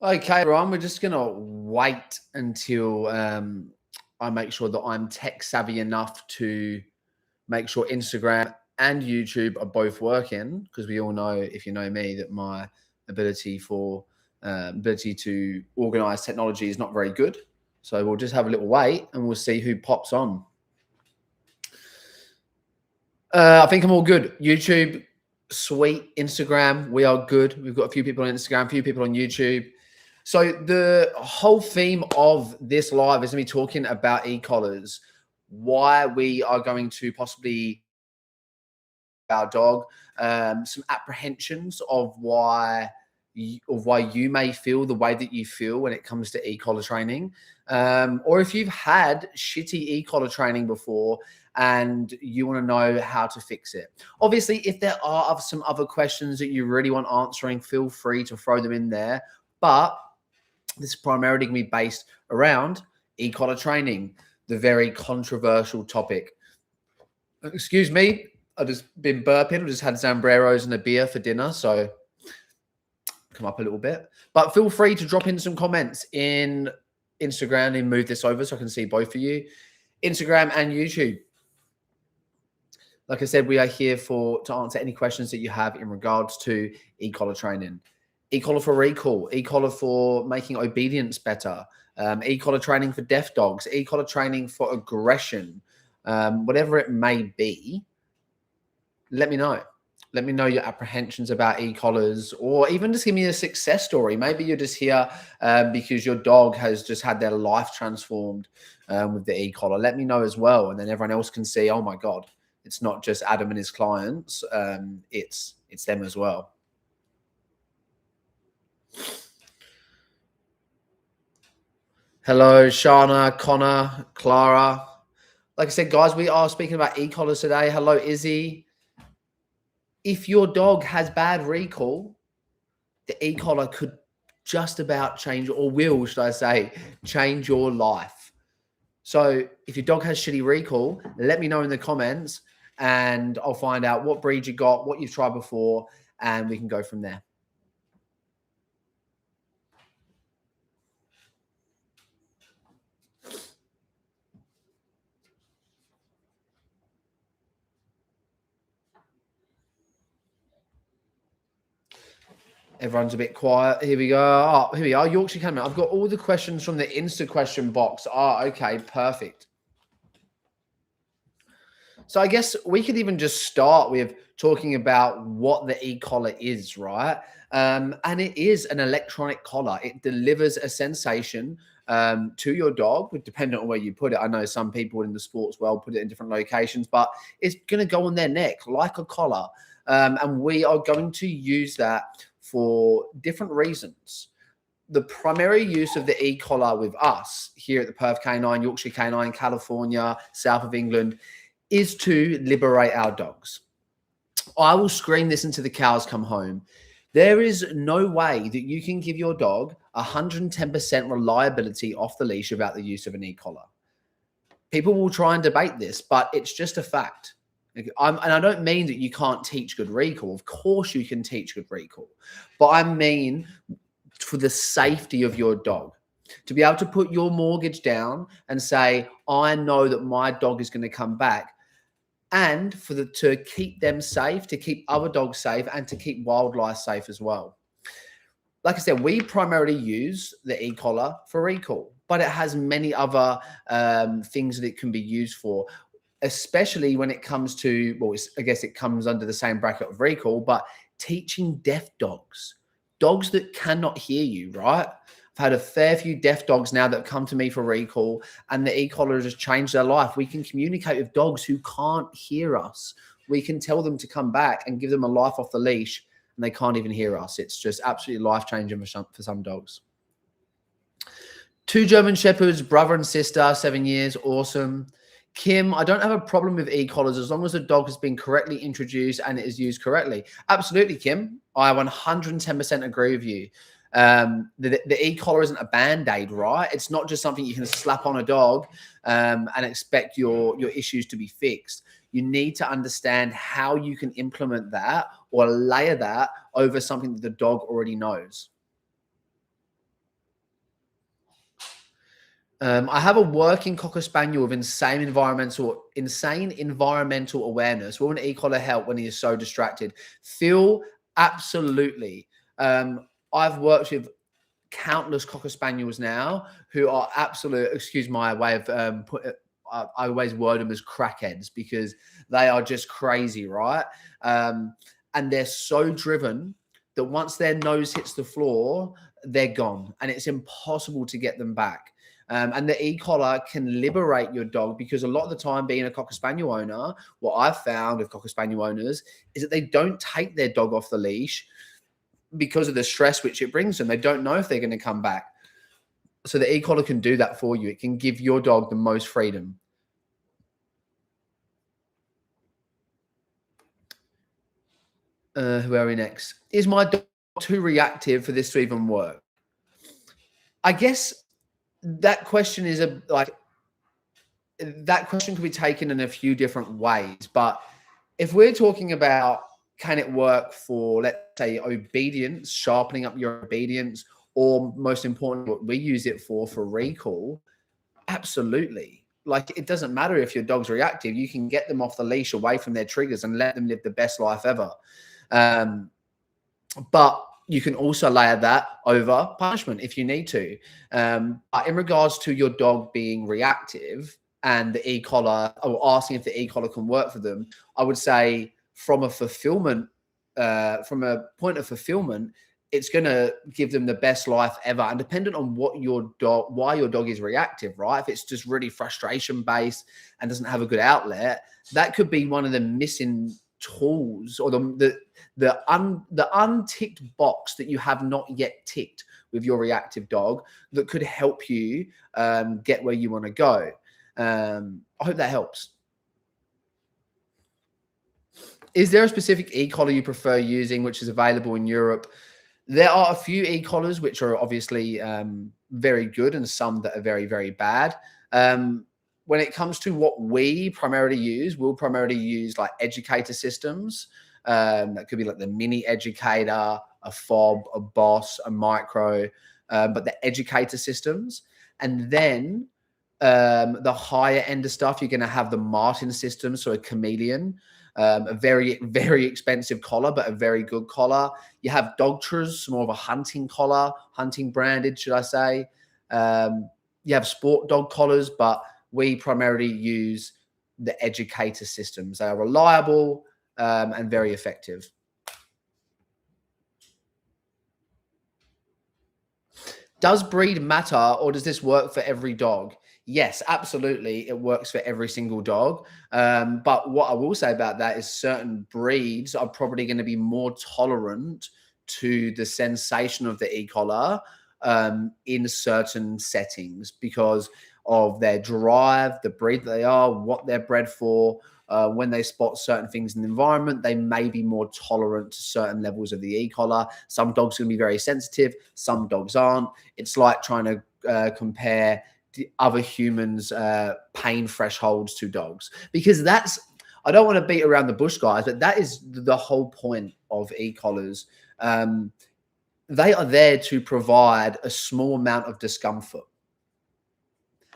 Okay, everyone, we're just going to wait until I make sure that I'm tech savvy enough to make sure Instagram and YouTube are both working, because we all know, if you know me, that my ability to organize technology is not very good. So we'll just have a little wait and we'll see who pops on. I think I'm all good. YouTube, sweet. Instagram, we are good. We've got a few people on Instagram, a few people on YouTube. So the whole theme of this live is going to be talking about e-collars, why we are going to possibly our dog, some apprehensions of why you may feel the way that you feel when it comes to e-collar training, or if you've had shitty e-collar training before and you want to know how to fix it. Obviously, if there are some other questions that you really want answering, feel free to throw them in there. But this is primarily going to be based around e-collar training, the very controversial topic. Excuse me, I've just been burping. I just had Zambreros and a beer for dinner, so come up a little bit. But feel free to drop in some comments in Instagram and move this over so I can see both of you. Instagram and YouTube. Like I said, we are here to answer any questions that you have in regards to e-collar training. E-collar for recall, e-collar for making obedience better, e-collar training for deaf dogs, e-collar training for aggression, whatever it may be. Let me know. Let me know your apprehensions about e-collars, or even just give me a success story. Maybe you're just here because your dog has just had their life transformed with the e-collar. Let me know as well. And then everyone else can see, oh my God, it's not just Adam and his clients. It's them as well. Hello, Shana, Connor, Clara. Like I said, guys, we are speaking about e-collars today. Hello, Izzy. If your dog has bad recall, the e-collar could just about change, or will, should I say, change your life. So if your dog has shitty recall, let me know in the comments and I'll find out what breed you got, what you've tried before, and we can go from there. Everyone's a bit quiet. Here we go. Oh, here we are. Yorkshire Academy. I've got all the questions from the Insta question box. Okay, perfect. So I guess we could even just start with talking about what the e-collar is, right? And it is an electronic collar. It delivers a sensation to your dog, depending on where you put it. I know some people in the sports world put it in different locations, but it's going to go on their neck like a collar. And we are going to use that for different reasons. The primary use of the e-collar with us here at the Perth Canine, Yorkshire Canine, California, south of England, is to liberate our dogs. I will scream this until the cows come home. There is no way that you can give your dog 110% reliability off the leash without the use of an e-collar. People will try and debate this, but it's just a fact. And I don't mean that you can't teach good recall. Of course you can teach good recall. But I mean for the safety of your dog. To be able to put your mortgage down and say, I know that my dog is going to come back, and to keep them safe, to keep other dogs safe, and to keep wildlife safe as well. Like I said, we primarily use the e-collar for recall, but it has many other things that it can be used for, especially when it comes to, well, I guess it comes under the same bracket of recall, but teaching deaf dogs that cannot hear you, right? I've had a fair few deaf dogs now that come to me for recall, and the e-collar has changed their life. We can communicate with dogs who can't hear us. We can tell them to come back and give them a life off the leash, and they can't even hear us. It's just absolutely life-changing for some dogs. 2 German Shepherds, brother and sister, 7 years, awesome. Kim, I don't have a problem with e-collars as long as the dog has been correctly introduced and it is used correctly. Absolutely, Kim. I 110% agree with you. The e-collar isn't a band-aid, right? It's not just something you can slap on a dog and expect your issues to be fixed. You need to understand how you can implement that or layer that over something that the dog already knows. I have a working Cocker Spaniel with insane environmental awareness. Will an e-collar help when he is so distracted? Phil, absolutely. I've worked with countless Cocker Spaniels now who are absolute, excuse my way of I always word them as crackheads because they are just crazy, right? And they're so driven that once their nose hits the floor, they're gone and it's impossible to get them back. And the e-collar can liberate your dog because a lot of the time being a Cocker Spaniel owner, what I've found with Cocker Spaniel owners is that they don't take their dog off the leash because of the stress which it brings them. They don't know if they're going to come back. So the e-collar can do that for you. It can give your dog the most freedom. Who are we next? Is my dog too reactive for this to even work? I guess that question is that question can be taken in a few different ways. But if we're talking about can it work for, let's say, obedience, sharpening up your obedience, or most importantly, what we use it for recall, absolutely. Like, it doesn't matter if your dog's reactive. You can get them off the leash away from their triggers and let them live the best life ever. But you can also layer that over punishment if you need to. But in regards to your dog being reactive and the e-collar, or asking if the e-collar can work for them, I would say from a fulfillment, from a point of fulfillment, it's going to give them the best life ever. And dependent on why your dog is reactive, right? If it's just really frustration based and doesn't have a good outlet, that could be one of the missing tools or the unticked box that you have not yet ticked with your reactive dog that could help you get where you want to go. I hope that helps. Is there a specific e-collar you prefer using which is available in Europe? There are a few e-collars which are obviously very good and some that are very, very bad. When it comes to what we primarily use, we'll primarily use like educator systems. That could be like the mini educator, a fob, a boss, a micro, but the educator systems. And then the higher end of stuff, you're going to have the Martin system, so a chameleon. A very, very expensive collar, but a very good collar. You have Dogtra's, more of a hunting collar, hunting branded, should I say. You have sport dog collars, but we primarily use the educator systems. They are reliable and very effective. Does breed matter, or does this work for every dog? Yes, absolutely. It works for every single dog. But what I will say about that is certain breeds are probably going to be more tolerant to the sensation of the e-collar in certain settings because of their drive, the breed they are, what they're bred for. When they spot certain things in the environment, they may be more tolerant to certain levels of the e-collar. Some dogs are going to be very sensitive. Some dogs aren't. It's like trying to compare the other humans' pain thresholds to dogs, because that's, I don't want to beat around the bush, guys, but that is the whole point of e-collars. They are there to provide a small amount of discomfort.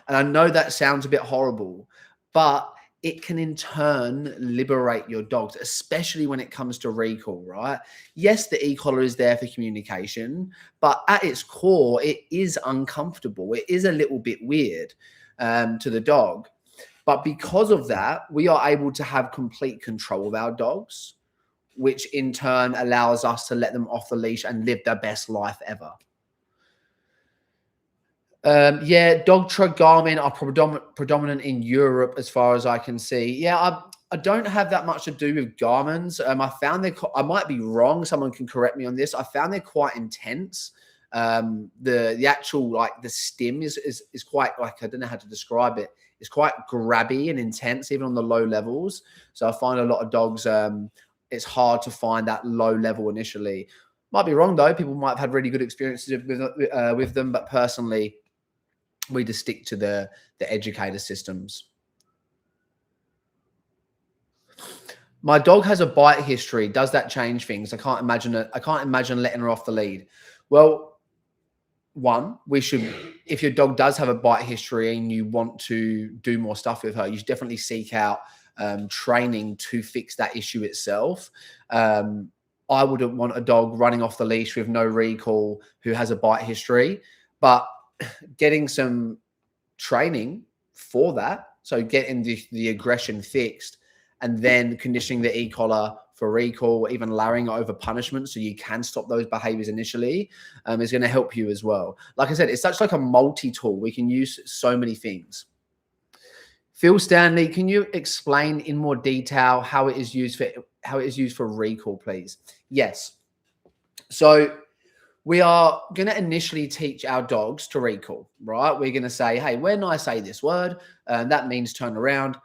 And I know that sounds a bit horrible, but it can in turn liberate your dogs, especially when it comes to recall, right? Yes, the e-collar is there for communication, but at its core, it is uncomfortable. It is a little bit weird to the dog. But because of that, we are able to have complete control of our dogs, which in turn allows us to let them off the leash and live their best life ever. Yeah, Dogtra, Garmin are predominant in Europe as far as I can see. Yeah, I don't have that much to do with Garmin's. I found I might be wrong. Someone can correct me on this. I found they're quite intense. The actual, like, the stim is quite, like, I don't know how to describe it. It's quite grabby and intense, even on the low levels. So I find a lot of dogs, it's hard to find that low level initially. Might be wrong though. People might have had really good experiences with them, but personally, we just stick to the educator systems. My dog has a bite history. Does that change things? I can't imagine it. I can't imagine letting her off the lead. Well, one, we should, if your dog does have a bite history and you want to do more stuff with her, you should definitely seek out training to fix that issue itself. I wouldn't want a dog running off the leash with no recall who has a bite history, but getting some training for that, so getting the aggression fixed and then conditioning the e-collar for recall, even layering it over punishment so you can stop those behaviors initially, is going to help you as well. Like I said, it's such like a multi-tool. We can use so many things. Phil Stanley, can you explain in more detail how it is used for recall, please? Yes. So we are going to initially teach our dogs to recall, right? We're going to say, hey, when I say this word, that means turn around.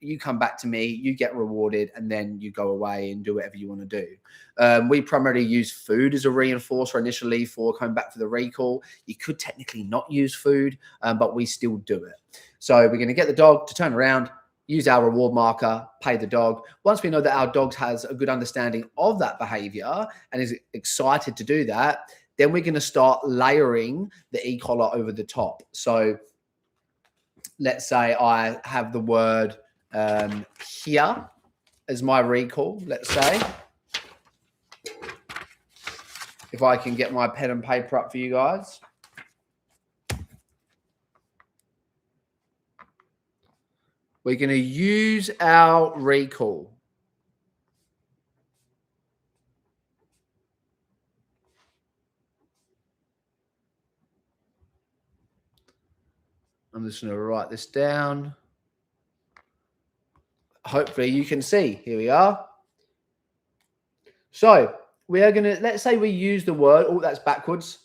You come back to me, you get rewarded, and then you go away and do whatever you want to do. We primarily use food as a reinforcer initially for coming back for the recall. You could technically not use food, but we still do it. So we're going to get the dog to turn around, use our reward marker, pay the dog. Once we know that our dog has a good understanding of that behavior and is excited to do that, then we're going to start layering the e-collar over the top. So let's say I have the word here as my recall, let's say. If I can get my pen and paper up for you guys. We're going to use our recall. I'm just going to write this down. Hopefully you can see. Here we are. So we are going to, let's say we use the word, oh, that's backwards.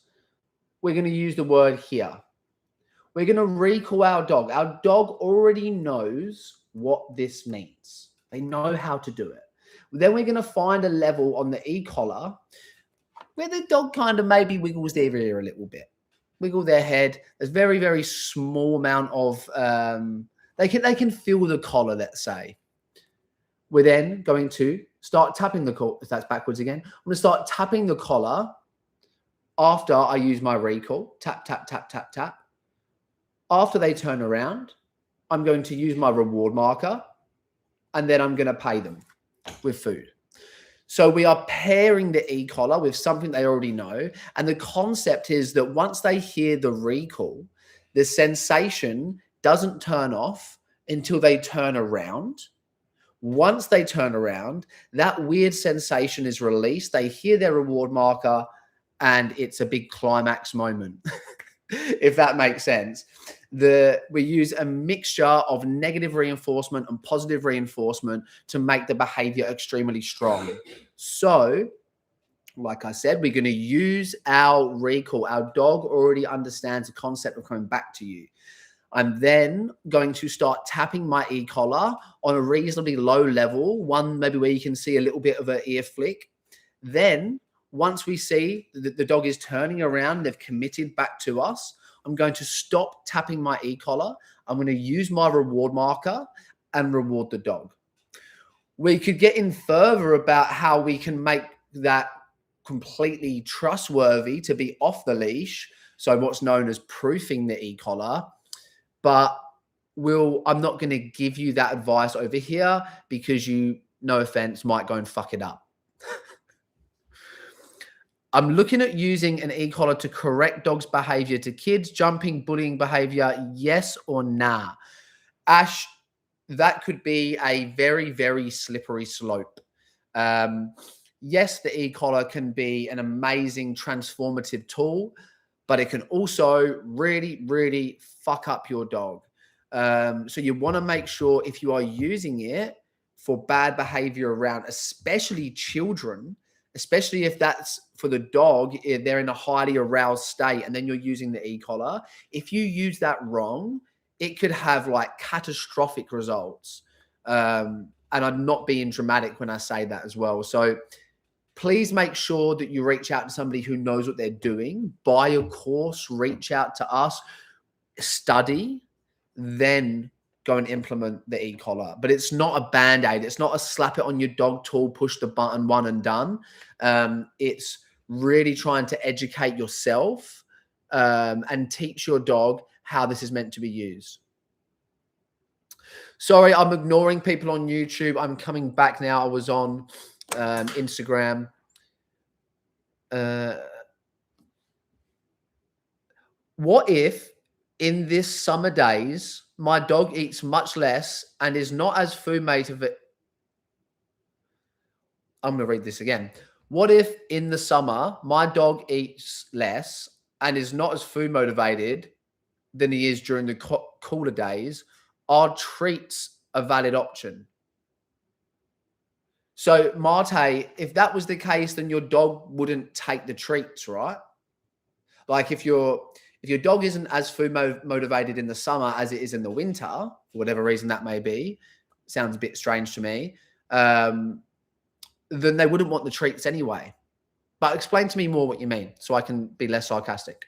We're going to use the word here. We're going to recall our dog. Our dog already knows what this means. They know how to do it. Then we're going to find a level on the e-collar where the dog kind of maybe wiggles their ear a little bit, wiggle their head. There's very, very small amount of, they can feel the collar, let's say. We're then going to start tapping the collar. If that's backwards again, I'm going to start tapping the collar after I use my recall. Tap, tap, tap, tap, tap. After they turn around, I'm going to use my reward marker and then I'm going to pay them with food. So we are pairing the e-collar with something they already know. And the concept is that once they hear the recall, the sensation doesn't turn off until they turn around. Once they turn around, that weird sensation is released. They hear their reward marker and it's a big climax moment, if that makes sense. We use a mixture of negative reinforcement and positive reinforcement to make the behavior extremely strong. So, like I said, we're going to use our recall. Our dog already understands the concept of coming back to you. I'm then going to start tapping my e-collar on a reasonably low level, one maybe where you can see a little bit of an ear flick. Then once we see that the dog is turning around, they've committed back to us, I'm going to stop tapping my e-collar. I'm going to use my reward marker and reward the dog. We could get in further about how we can make that completely trustworthy to be off the leash. So what's known as proofing the e-collar. But I'm not going to give you that advice over here because you, no offense, might go and fuck it up. I'm looking at using an e-collar to correct dogs' behavior to kids, jumping, bullying behavior, yes or nah? Ash, that could be a very, very slippery slope. Yes, the e-collar can be an amazing transformative tool, but it can also really, really fuck up your dog. So you want to make sure if you are using it for bad behavior around, especially children, especially if that's for the dog, they're in a highly aroused state and then you're using the e-collar. If you use that wrong, it could have like catastrophic results. And I'm not being dramatic when I say that as well. So please make sure that you reach out to somebody who knows what they're doing. Buy a course, reach out to us, study, then go and implement the e-collar. But it's not a band-aid. It's not a slap it on your dog tool, push the button, one and done. It's really trying to educate yourself and teach your dog how this is meant to be used. Sorry, I'm ignoring people on YouTube. I'm coming back now. I was on Instagram. What if in this summer days, my dog eats much less and is not as food motivated? I'm going to read this again. What if in the summer, my dog eats less and is not as food motivated than he is during the cooler days? Are treats a valid option? So, Marte, if that was the case, then your dog wouldn't take the treats, right? Like if your dog isn't as food motivated in the summer as it is in the winter, for whatever reason that may be, sounds a bit strange to me, then they wouldn't want the treats anyway. But explain to me more what you mean so I can be less sarcastic.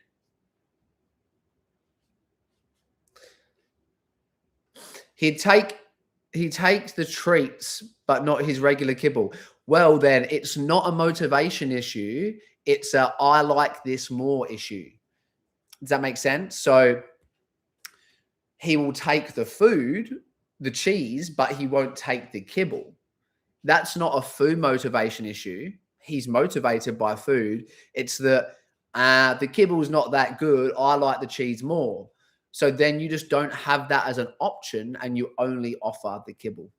He takes the treats, but not his regular kibble. Well, then it's not a motivation issue. It's a I like this more issue. Does that make sense? So he will take the food, the cheese, but he won't take the kibble. That's not a food motivation issue. He's motivated by food. It's that the kibble's not that good. I like the cheese more. So then you just don't have that as an option and you only offer the kibble.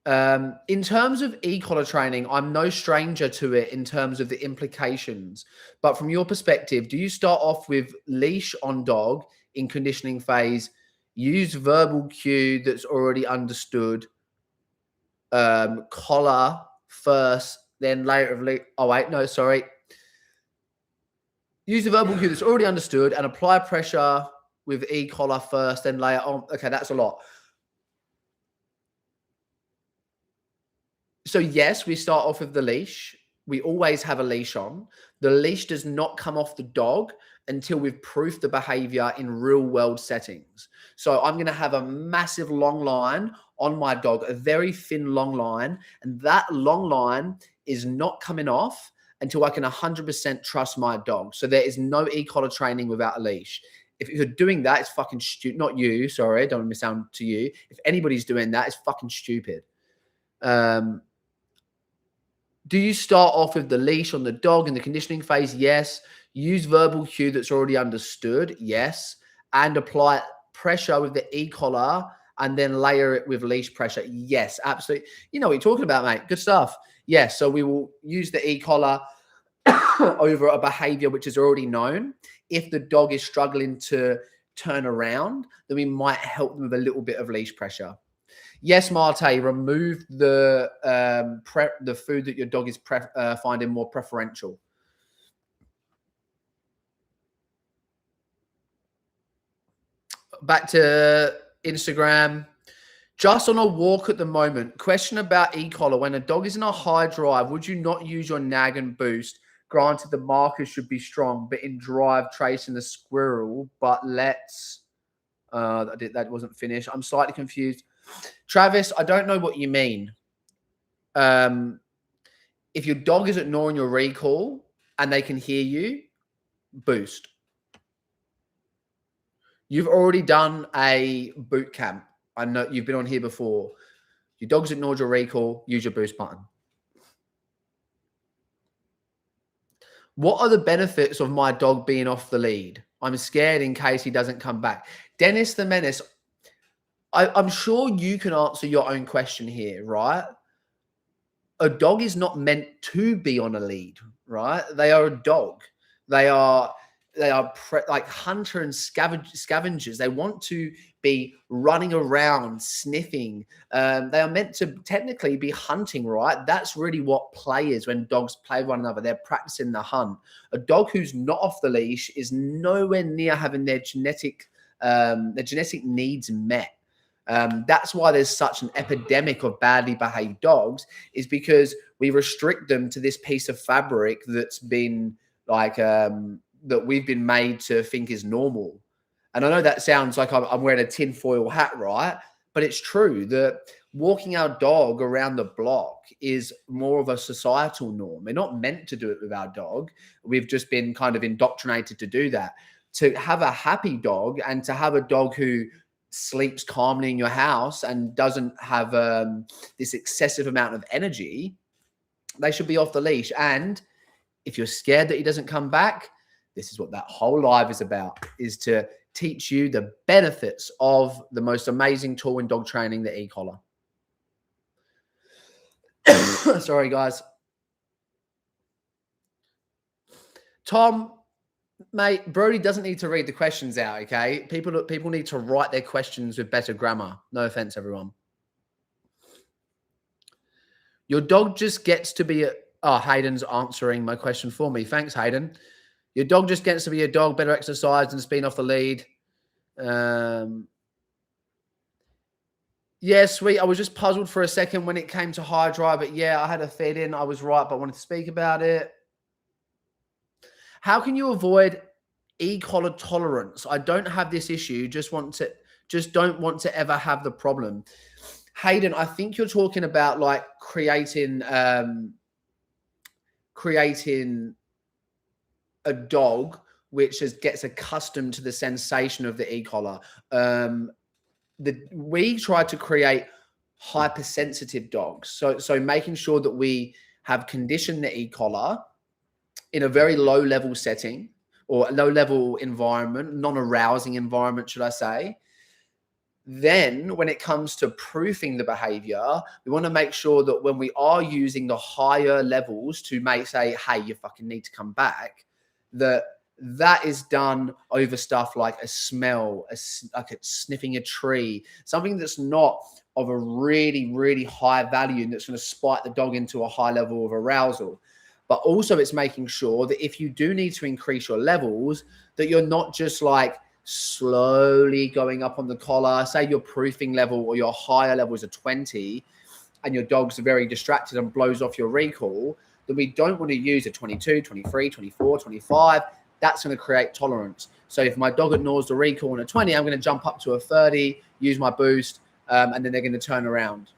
In terms of e-collar training, I'm no stranger to it in terms of the implications. But from your perspective, do you start off with leash on dog in conditioning phase, use verbal cue that's already understood, collar first, then later of leash? Oh, wait, no, sorry. Use the verbal cue that's already understood and apply pressure with e-collar first, then layer on. Okay, that's a lot. So yes, we start off with the leash. We always have a leash on. The leash does not come off the dog until we've proofed the behavior in real world settings. So I'm going to have a massive long line on my dog, a very thin long line. And that long line is not coming off until I can 100% trust my dog. So there is no e-collar training without a leash. If you're doing that, it's fucking stupid. Not you, sorry, don't want to sound to you. If anybody's doing that, it's fucking stupid. Do you start off with the leash on the dog in the conditioning phase? Yes. Use verbal cue that's already understood? Yes. And apply pressure with the e-collar and then layer it with leash pressure? Yes, absolutely. You know what you're talking about, mate. Good stuff. Yes. So we will use the e-collar over a behavior which is already known. If the dog is struggling to turn around, then we might help them with a little bit of leash pressure. Yes, Marte, remove the food that your dog is finding more preferential. Back to Instagram. Just on a walk at the moment. Question about e-collar. When a dog is in a high drive, would you not use your nag and boost? Granted, the markers should be strong, but in drive, tracing the squirrel. But let's... that wasn't finished. I'm slightly confused. Travis, I don't know what you mean. If your dog is ignoring your recall and they can hear you, boost. You've already done a boot camp. I know you've been on here before. Your dog's ignored your recall, use your boost button. What are the benefits of my dog being off the lead? I'm scared in case he doesn't come back. Dennis the Menace, I'm sure you can answer your own question here, right? A dog is not meant to be on a lead, right? They are a dog. They are like hunter and scavengers. They want to be running around, sniffing. They are meant to technically be hunting, right? That's really what play is when dogs play with one another. They're practicing the hunt. A dog who's not off the leash is nowhere near having their genetic needs met. That's why there's such an epidemic of badly behaved dogs, is because we restrict them to this piece of fabric that's been like that we've been made to think is normal. And I know that sounds like I'm wearing a tinfoil hat, right? But it's true that walking our dog around the block is more of a societal norm. We're not meant to do it with our dog. We've just been kind of indoctrinated to do that. To have a happy dog and to have a dog who sleeps calmly in your house and doesn't have this excessive amount of energy, they should be off the leash. And if you're scared that he doesn't come back, this is what that whole live is about, is to teach you the benefits of the most amazing tool in dog training, the e-collar. Sorry, guys. Tom, mate, Brody doesn't need to read the questions out, okay? People need to write their questions with better grammar. No offense, everyone. Your dog just gets to be Hayden's answering my question for me. Thanks, Hayden. Your dog just gets to be a dog, better exercise and spin off the lead. Yeah, sweet. I was just puzzled for a second when it came to high drive, but yeah, I had a fed in. I was right, but I wanted to speak about it. How can you avoid e-collar tolerance? I don't have this issue. Just don't want to ever have the problem. Hayden, I think you're talking about like creating a dog which gets accustomed to the sensation of the e-collar. We try to create hypersensitive dogs. So making sure that we have conditioned the e-collar in a very low level setting or a low level environment, non-arousing environment, should I say. Then when it comes to proofing the behavior, we want to make sure that when we are using the higher levels to say, hey, you fucking need to come back, that is done over stuff like a smell, like it's sniffing a tree, something that's not of a really, really high value and that's going to spike the dog into a high level of arousal. But also it's making sure that if you do need to increase your levels, that you're not just like slowly going up on the collar. Say your proofing level or your higher level is a 20 and your dog's very distracted and blows off your recall, then we don't want to use a 22, 23, 24, 25. That's going to create tolerance. So if my dog ignores the recall on a 20, I'm going to jump up to a 30, use my boost, and then they're going to turn around.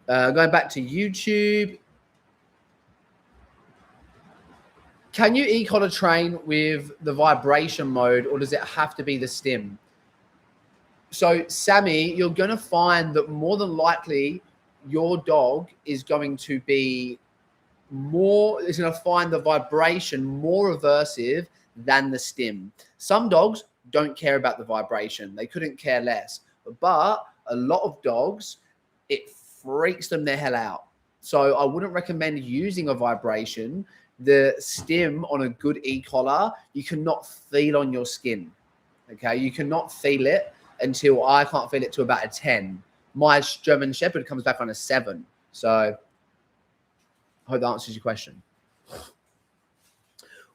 Going back to YouTube. Can you e-collar train with the vibration mode or does it have to be the stim? So Sammy, you're going to find that more than likely your dog is going to find the vibration more aversive than the stim. Some dogs don't care about the vibration. They couldn't care less. But a lot of dogs, it freaks them the hell out. So I wouldn't recommend using a vibration. The stim on a good e-collar, you cannot feel on your skin. Okay, you cannot feel it until I can't feel it to about a 10. My German Shepherd comes back on a 7. So I hope that answers your question.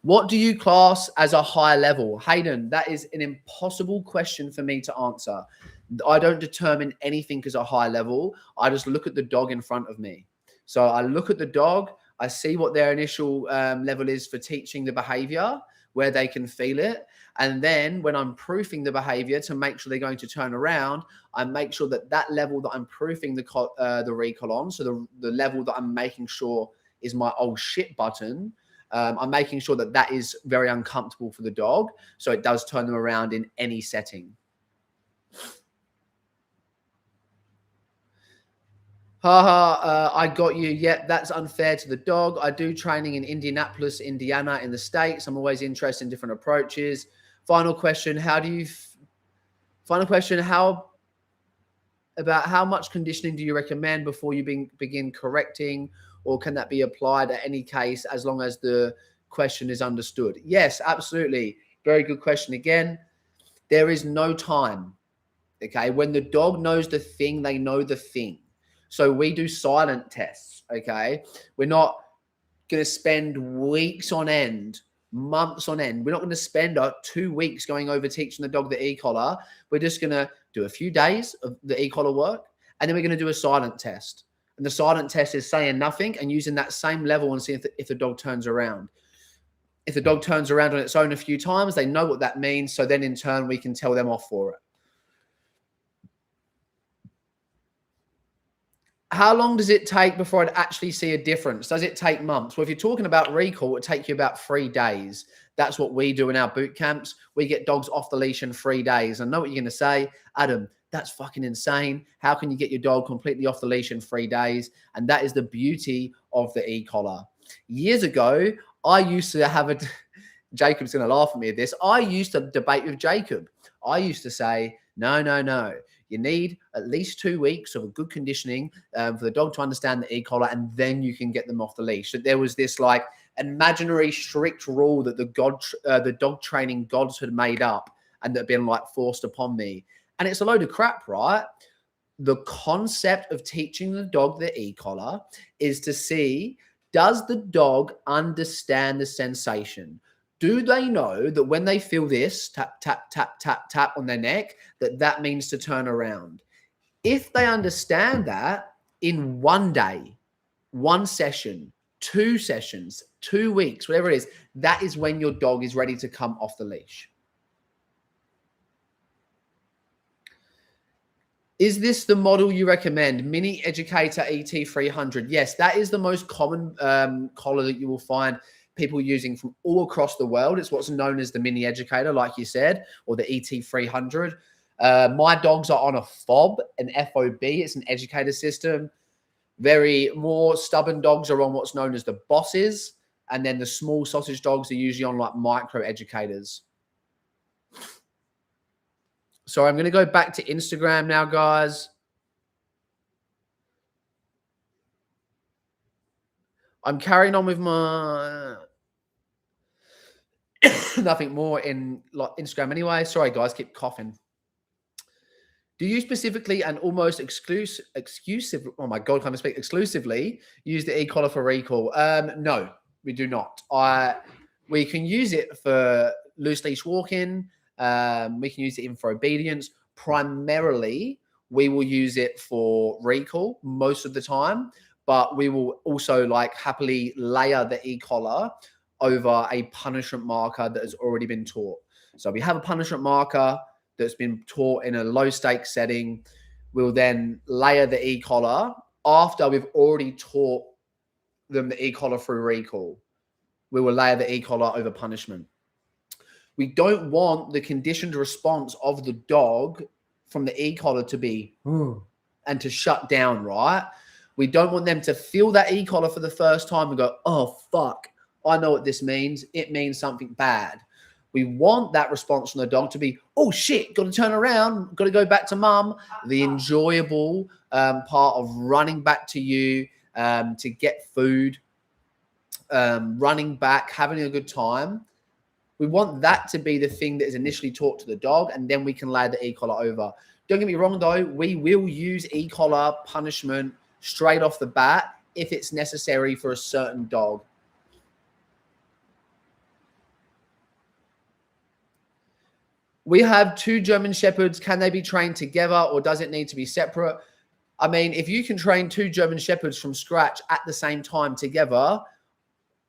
What do you class as a high level? Hayden, that is an impossible question for me to answer. I don't determine anything as a high level. I just look at the dog in front of me. So I look at the dog, I see what their initial level is for teaching the behavior, where they can feel it. And then when I'm proofing the behavior to make sure they're going to turn around, I make sure that level that I'm proofing the recall on, so the level that I'm making sure is my old shit button, I'm making sure that is very uncomfortable for the dog. So it does turn them around in any setting. I got you. Yep, that's unfair to the dog. I do training in Indianapolis, Indiana in the States. I'm always interested in different approaches. Final question. How much conditioning do you recommend before you begin correcting, or can that be applied at any case as long as the question is understood? Yes, absolutely. Very good question. Again, there is no time. Okay. When the dog knows the thing, they know the thing. So we do silent tests, okay? We're not going to spend weeks on end, months on end. We're not going to spend 2 weeks going over teaching the dog the e-collar. We're just going to do a few days of the e-collar work, and then we're going to do a silent test. And the silent test is saying nothing and using that same level and seeing if the dog turns around. If the dog turns around on its own a few times, they know what that means. So then in turn, we can tell them off for it. How long does it take before I'd actually see a difference? Does it take months? Well, if you're talking about recall, it would take you about 3 days. That's what we do in our boot camps. We get dogs off the leash in 3 days. I know what you're going to say, Adam, that's fucking insane. How can you get your dog completely off the leash in 3 days? And that is the beauty of the e-collar. Years ago, I used to have a, Jacob's going to laugh at me at this. I used to debate with Jacob. I used to say, no. You need at least 2 weeks of a good conditioning for the dog to understand the e-collar, and then you can get them off the leash. So there was this like imaginary strict rule that the dog training gods had made up and that had been like forced upon me. And it's a load of crap, right? The concept of teaching the dog the e-collar is to see, does the dog understand the sensation? Do they know that when they feel this tap, tap, tap, tap, tap on their neck, that means to turn around? If they understand that in 1 day, 1 session, 2 sessions, 2 weeks, whatever it is, that is when your dog is ready to come off the leash. Is this the model you recommend? Mini Educator ET300. Yes, that is the most common collar that you will find people using from all across the world. It's what's known as the Mini Educator, like you said, or the ET300. My dogs are on a FOB, an FOB. It's an educator system. Very more stubborn dogs are on what's known as the bosses. And then the small sausage dogs are usually on like micro educators. So I'm going to go back to Instagram now, guys. I'm carrying on with my nothing more in like Instagram anyway. Sorry, guys, keep coughing. Do you specifically and almost exclusive? Oh my God, can't speak exclusively. Use the e-collar for recall? No, we do not. We can use it for loose leash walking. We can use it even for obedience. Primarily, we will use it for recall most of the time, but we will also like happily layer the e-collar over a punishment marker that has already been taught. So we have a punishment marker that's been taught in a low stakes setting. We'll then layer the e-collar after we've already taught them the e-collar through recall. We will layer the e-collar over punishment. We don't want the conditioned response of the dog from the e-collar to be and to shut down, right? We don't want them to feel that e-collar for the first time and go, oh, fuck, I know what this means. It means something bad. We want that response from the dog to be, oh, shit, got to turn around, got to go back to mum. The enjoyable part of running back to you to get food, running back, having a good time. We want that to be the thing that is initially taught to the dog, and then we can lay the e-collar over. Don't get me wrong, though. We will use e-collar punishment straight off the bat if it's necessary for a certain dog. We have 2 German Shepherds. Can they be trained together, or does it need to be separate? I mean, if you can train 2 German Shepherds from scratch at the same time together,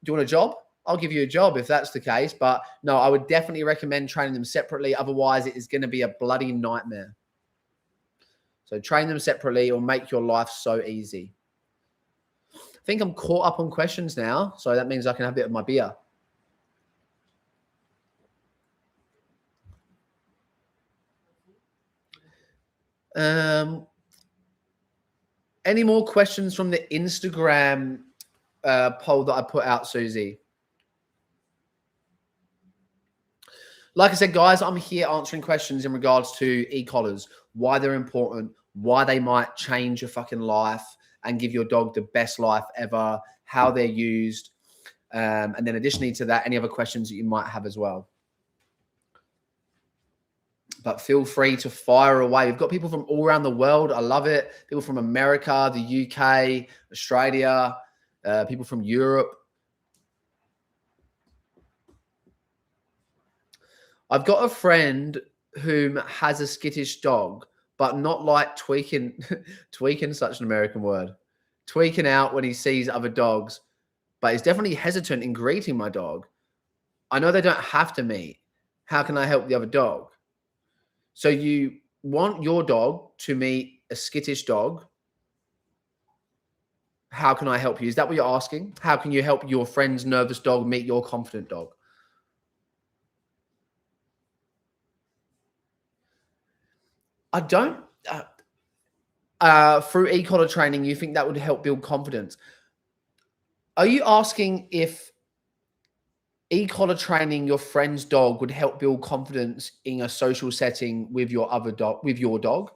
do you want a job? I'll give you a job if that's the case. But no, I would definitely recommend training them separately. Otherwise, it is going to be a bloody nightmare. So train them separately or make your life so easy. I think I'm caught up on questions now. So that means I can have a bit of my beer. Any more questions from the Instagram poll that I put out, Susie? Like I said, guys, I'm here answering questions in regards to e-collars, why they're important, why they might change your fucking life and give your dog the best life ever, how they're used. And then additionally to that, any other questions that you might have as well. But feel free to fire away. We've got people from all around the world. I love it. People from America, the UK, Australia, people from Europe. I've got a friend who has a skittish dog, but not like tweaking, tweaking, such an American word. tweaking out when he sees other dogs, but he's definitely hesitant in greeting my dog. I know they don't have to meet. How can I help the other dog? So you want your dog to meet a skittish dog. How can I help you? Is that what you're asking? How can you help your friend's nervous dog meet your confident dog? I don't. Through e-collar training, you think that would help build confidence? Are you asking if e-collar training your friend's dog would help build confidence in a social setting with your other dog, with your dog?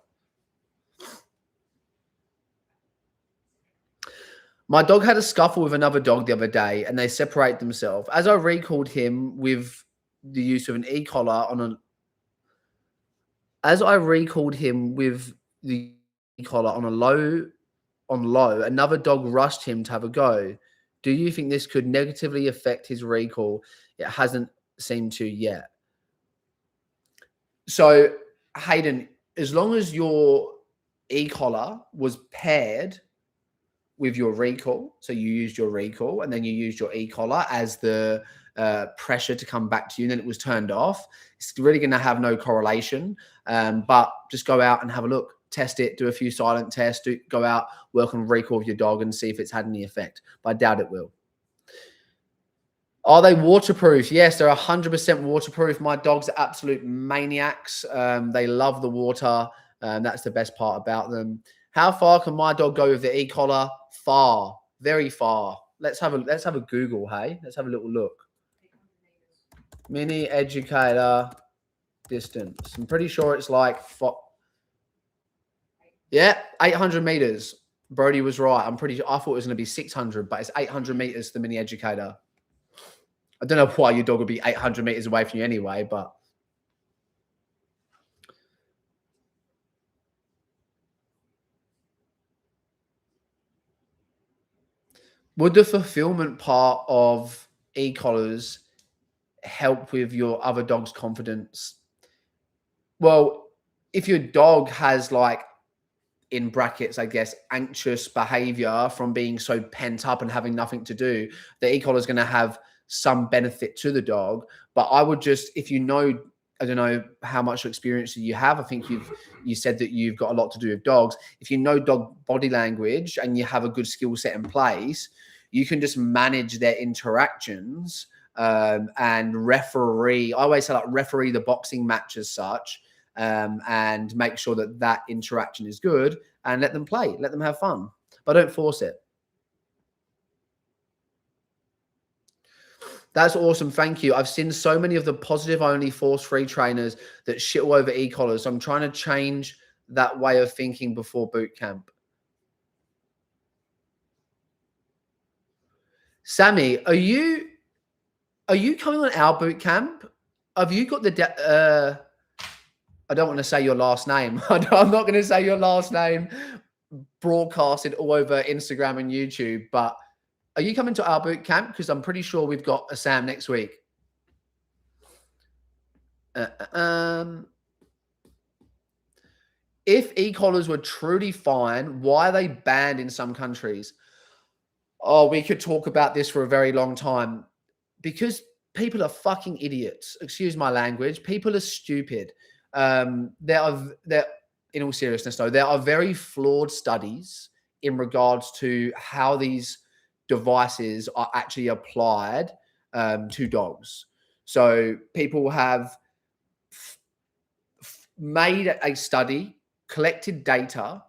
My dog had a scuffle with another dog the other day and they separate themselves. As I recalled him with the use of an e-collar on a as I recalled him with the e-collar on low, another dog rushed him to have a go. Do you think this could negatively affect his recall? It hasn't seemed to yet. So, Hayden, as long as your e-collar was paired with your recall, so you used your recall and then you used your e-collar as the pressure to come back to you, and then it was turned off, it's really going to have no correlation. But just go out and have a look, test it, do a few silent tests, go out, work on recall with your dog and see if it's had any effect. But I doubt it will. Are they waterproof? Yes, they're 100% waterproof. My dogs are absolute maniacs. They love the water. That's the best part about them. How far can my dog go with the e-collar? Far, very far. Let's have a Google. Hey, let's have a little look. Mini educator distance. I'm pretty sure it's like 800 meters. Brody was right. I thought it was going to be 600, but it's 800 meters to the mini educator. I don't know why your dog would be 800 meters away from you anyway, but would the fulfillment part of e-collars help with your other dog's confidence? Well, if your dog has, like, in brackets, I guess, anxious behavior from being so pent up and having nothing to do, the e-collar is going to have some benefit to the dog. But I would just, if you know, I don't know how much experience you have. I think you said that you've got a lot to do with dogs. If you know dog body language and you have a good skill set in place, you can just manage their interactions and referee. I always say, like, referee the boxing match as such, and make sure that that interaction is good and let them play, let them have fun, but don't force it. That's awesome. Thank you. I've seen so many of the positive only force free trainers that shit all over e-collars. So I'm trying to change that way of thinking before boot camp. Sammy, are you coming on our boot camp? Have you got the I don't want to say your last name. I'm not going to say your last name broadcasted all over Instagram and YouTube, but are you coming to our boot camp? Because I'm pretty sure we've got a Sam next week. If e-collars were truly fine, why are they banned in some countries? Oh, we could talk about this for a very long time. Because people are fucking idiots. Excuse my language. People are stupid. There, in all seriousness, though, there are very flawed studies in regards to how these devices are actually applied to dogs. So people have made a study, collected data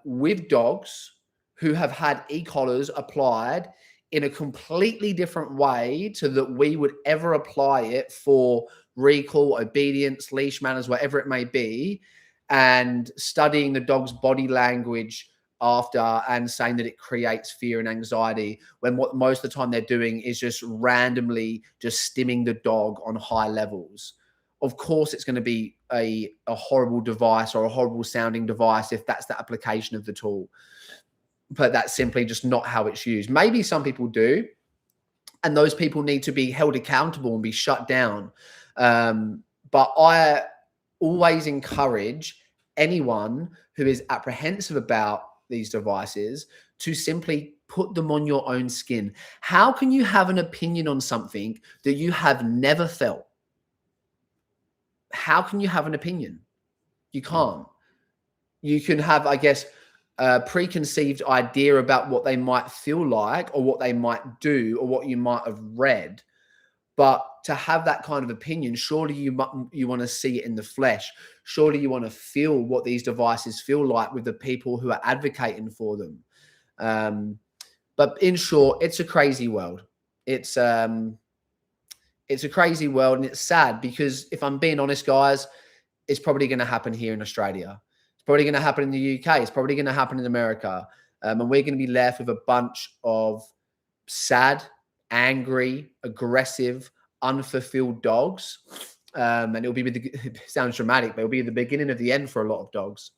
with dogs who have had e-collars applied in a completely different way to that we would ever apply it for recall, obedience, leash manners, whatever it may be, and studying the dog's body language after and saying that it creates fear and anxiety, when what most of the time they're doing is just randomly just stimming the dog on high levels. Of course, it's going to be a horrible device or a horrible sounding device if that's the application of the tool. But that's simply just not how it's used. Maybe some people do, and those people need to be held accountable and be shut down. But I always encourage anyone who is apprehensive about these devices to simply put them on your own skin. How can you have an opinion on something that you have never felt? How can you have an opinion? You can't. You can have, I guess, a preconceived idea about what they might feel like or what they might do or what you might have read. But to have that kind of opinion, surely you want to see it in the flesh. Surely you want to feel what these devices feel like with the people who are advocating for them. But in short, it's a crazy world. It's a crazy world, and it's sad because if I'm being honest, guys, it's probably going to happen here in Australia. It's probably going to happen in the UK. It's probably going to happen in America. And we're going to be left with a bunch of sad, angry, aggressive, unfulfilled dogs. And it'll be, it sounds dramatic, but it'll be the beginning of the end for a lot of dogs.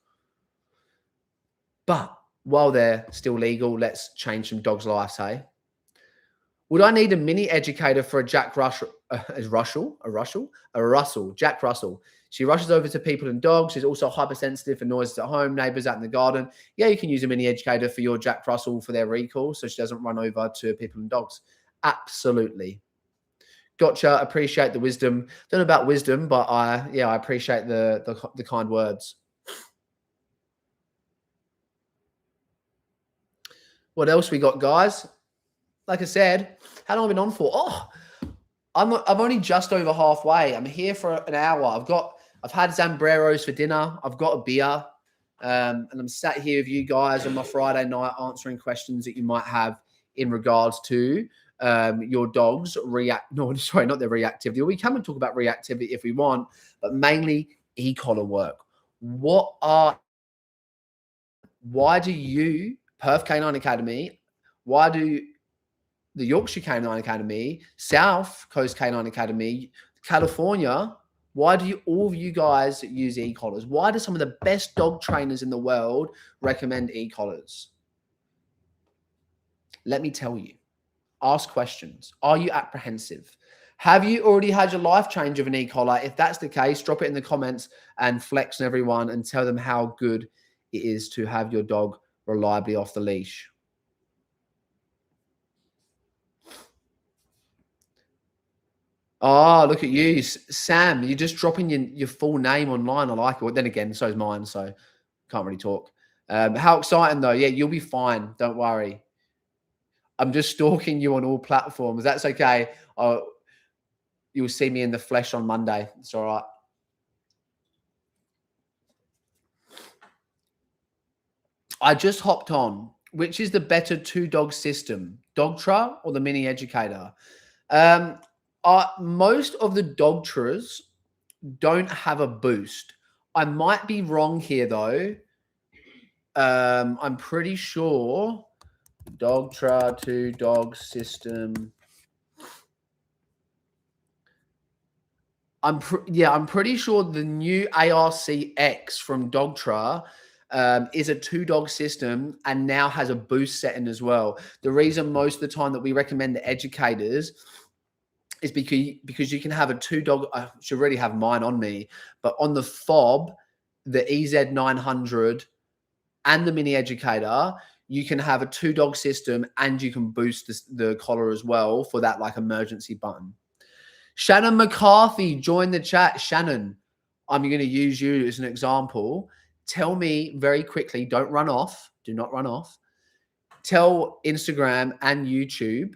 But while they're still legal, let's change some dogs' lives, hey? Would I need a mini educator for a Jack Russell? Jack Russell. She rushes over to people and dogs. She's also hypersensitive for noises at home, neighbors out in the garden. Yeah, you can use a mini educator for your Jack Russell for their recall so she doesn't run over to people and dogs. Absolutely. Gotcha. Appreciate the wisdom. Don't know about wisdom, but I appreciate the kind words. What else we got, guys? Like I said, how long have I been on for? Oh, I'm only just over halfway. I'm here for an hour. I've had Zambreros for dinner. I've got a beer. And I'm sat here with you guys on my Friday night answering questions that you might have in regards to your dog's not their reactivity. We can talk about reactivity if we want, but mainly e-collar work. Why do you, Perth Canine Academy, why do the Yorkshire Canine Academy, South Coast Canine Academy, California, why do all of you guys use e-collars? Why do some of the best dog trainers in the world recommend e-collars? Let me tell you. Ask questions. Are you apprehensive? Have you already had your life change of an e-collar? If that's the case, drop it in the comments and flex on everyone and tell them how good it is to have your dog reliably off the leash. Oh, look at you, Sam. You're just dropping your full name online. I like it. Well, then again, so is mine, so can't really talk. How exciting, though. Yeah, you'll be fine. Don't worry. I'm just stalking you on all platforms. That's okay. You'll see me in the flesh on Monday. It's all right. I just hopped on. Which is the better two-dog system, Dogtra or the Mini Educator? Most of the Dogtras don't have a boost. I might be wrong here, though. I'm pretty sure Dogtra two-dog system. I'm pretty sure the new ARC-X from Dogtra is a two-dog system and now has a boost setting as well. The reason most of the time that we recommend the educators is because you can have a two-dog. I should already have mine on me, but on the fob, the EZ900 and the Mini Educator, you can have a two-dog system and you can boost the collar as well for that like emergency button. Shannon McCarthy, join the chat. Shannon, I'm going to use you as an example. Tell me very quickly, don't run off. Do not run off. Tell Instagram and YouTube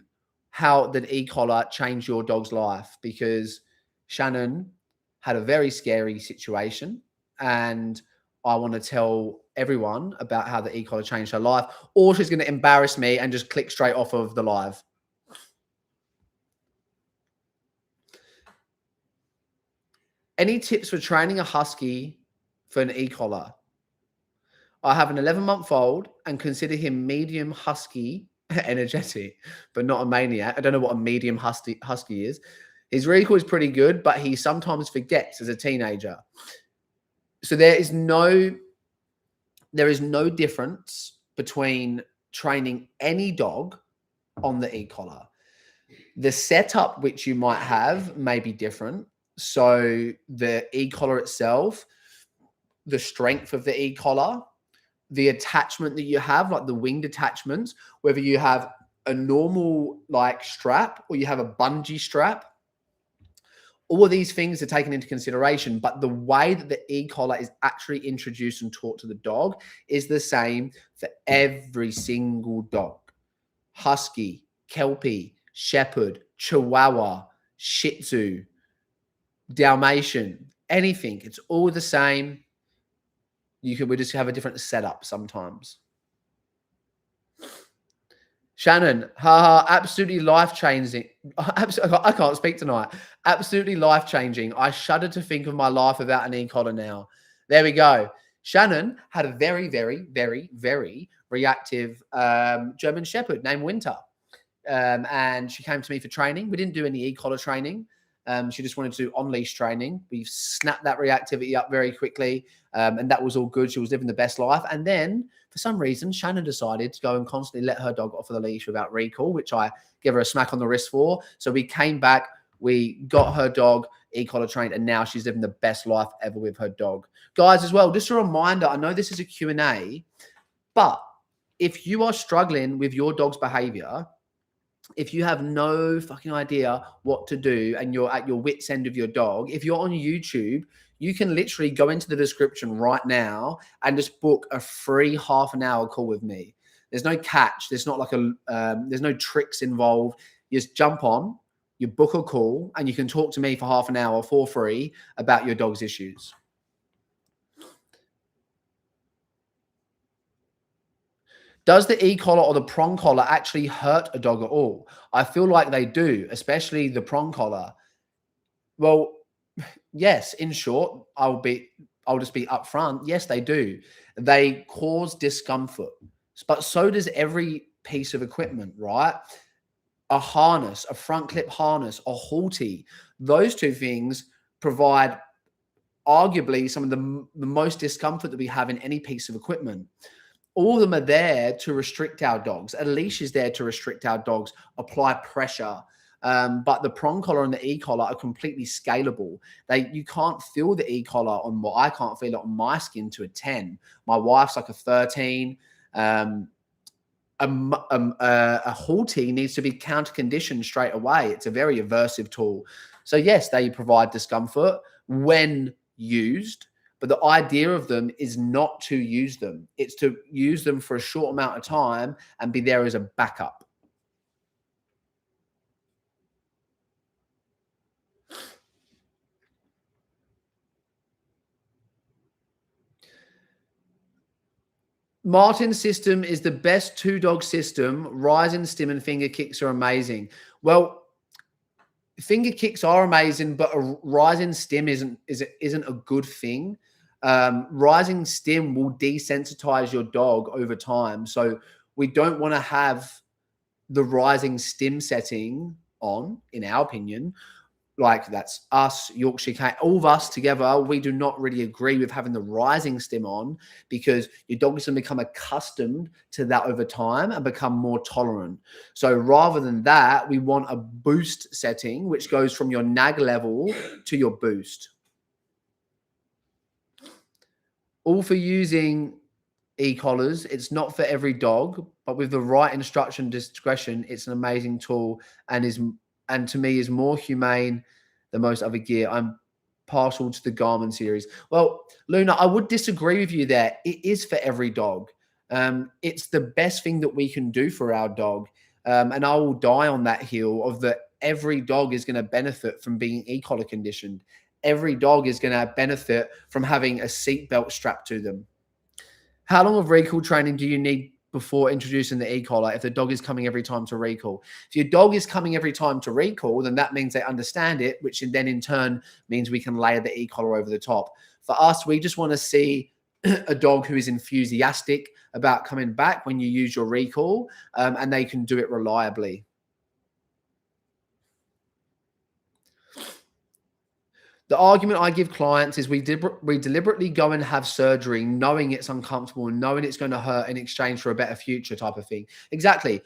how the e-collar changed your dog's life, because Shannon had a very scary situation and I want to tell everyone about how the e-collar changed her life, or she's going to embarrass me and just click straight off of the live. Any tips for training a husky for an e-collar? I have an 11-month-old and consider him medium husky, energetic, but not a maniac. I don't know what a medium husky is. His recall is pretty good, but he sometimes forgets as a teenager. So there is no difference between training any dog on the e-collar. The setup which you might have may be different. So the e-collar itself, the strength of the e-collar, the attachment that you have, like the winged attachments, whether you have a normal like strap or you have a bungee strap, all of these things are taken into consideration, but the way that the e-collar is actually introduced and taught to the dog is the same for every single dog. Husky, Kelpie, Shepherd, Chihuahua, Shih Tzu, Dalmatian, anything. It's all the same. We just have a different setup sometimes. Shannon, haha, absolutely life-changing. I can't speak tonight. Absolutely life-changing. I shudder to think of my life without an e-collar now. There we go. Shannon had a very, very, very, very reactive German Shepherd named Winter. And she came to me for training. We didn't do any e-collar training. She just wanted to do on-leash training. We snapped that reactivity up very quickly, and that was all good. She was living the best life. And then, for some reason, Shannon decided to go and constantly let her dog off of the leash without recall, which I gave her a smack on the wrist for. So we came back, we got her dog e-collar trained, and now she's living the best life ever with her dog. Guys, as well, just a reminder, I know this is a Q&A, but if you are struggling with your dog's behavior, if you have no fucking idea what to do and you're at your wit's end of your dog, if you're on YouTube, you can literally go into the description right now and just book a free half an hour call with me. There's no catch. There's not like there's no tricks involved. You just jump on, you book a call, and you can talk to me for half an hour for free about your dog's issues. Does the e-collar or the prong collar actually hurt a dog at all? I feel like they do, especially the prong collar. Well, yes, in short, I'll just be upfront. Yes, they do. They cause discomfort, but so does every piece of equipment, right? A harness, a front clip harness, a halty. Those two things provide arguably some of the most discomfort that we have in any piece of equipment. All of them are there to restrict our dogs. A leash is there to restrict our dogs, apply pressure. But the prong collar and the e-collar are completely scalable. You can't feel the e-collar I can't feel it on my skin to a 10. My wife's like a 13. A halty needs to be counter conditioned straight away. It's a very aversive tool. So yes, they provide discomfort when used. But the idea of them is not to use them. It's to use them for a short amount of time and be there as a backup. Martin's system is the best two-dog system. Rising, stim, and finger kicks are amazing. Well, finger kicks are amazing, but a rising stim isn't a good thing. Rising stim will desensitize your dog over time. So we don't want to have the rising stim setting on, in our opinion. Like that's us, Yorkshire Cat, all of us together. We do not really agree with having the rising stim on because your dog is going to become accustomed to that over time and become more tolerant. So rather than that, we want a boost setting, which goes from your nag level to your boost. All for using e-collars. It's not for every dog, but with the right instruction discretion, it's an amazing tool and to me is more humane than most other gear. I'm partial to the Garmin series. Well, Luna, I would disagree with you there. It is for every dog. It's the best thing that we can do for our dog. And I will die on that hill of that every dog is going to benefit from being e-collar conditioned. Every dog is going to benefit from having a seatbelt strapped to them. How long of recall training do you need before introducing the e-collar if the dog is coming every time to recall? If your dog is coming every time to recall, then that means they understand it, which then in turn means we can layer the e-collar over the top. For us, we just want to see a dog who is enthusiastic about coming back when you use your recall, and they can do it reliably. The argument I give clients is we deliberately go and have surgery knowing it's uncomfortable and knowing it's going to hurt in exchange for a better future type of thing. Exactly.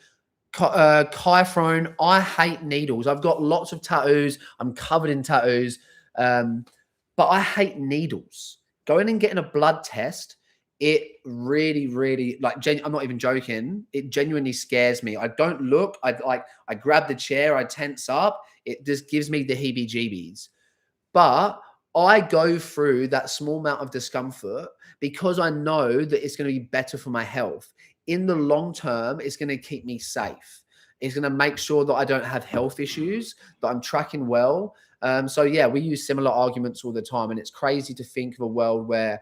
Kyphrone, I hate needles. I've got lots of tattoos. I'm covered in tattoos. But I hate needles. Going and getting a blood test it really, really like I'm not even joking. It genuinely scares me. I don't look. I grab the chair. I tense up. It just gives me the heebie-jeebies. But I go through that small amount of discomfort because I know that it's going to be better for my health. In the long term, it's going to keep me safe. It's going to make sure that I don't have health issues, that I'm tracking well. So yeah, we use similar arguments all the time, and it's crazy to think of a world where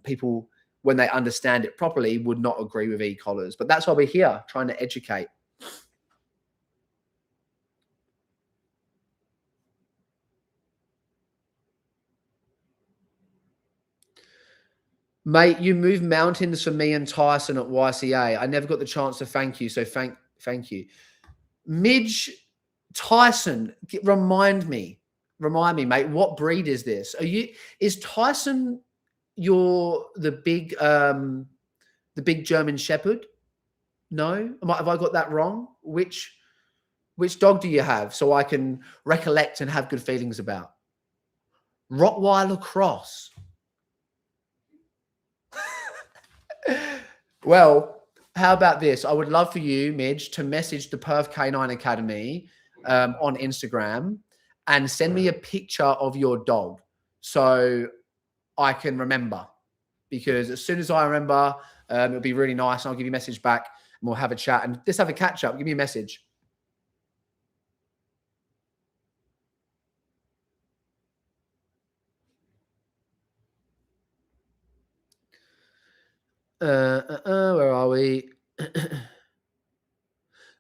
people, when they understand it properly, would not agree with e-collars. But that's why we're here, trying to educate. Mate, you moved mountains for me and Tyson at YCA. I never got the chance to thank you, so thank you. Midge, Tyson, remind me, mate, what breed is this? Is Tyson the big German Shepherd? No? Have I got that wrong? Which dog do you have so I can recollect and have good feelings about? Rottweiler cross. Well, how about this? I would love for you, Midge, to message the Perth Canine Academy on Instagram and send me a picture of your dog so I can remember. Because as soon as I remember, it'll be really nice. And I'll give you a message back and we'll have a chat and just have a catch up. Give me a message. Where are we?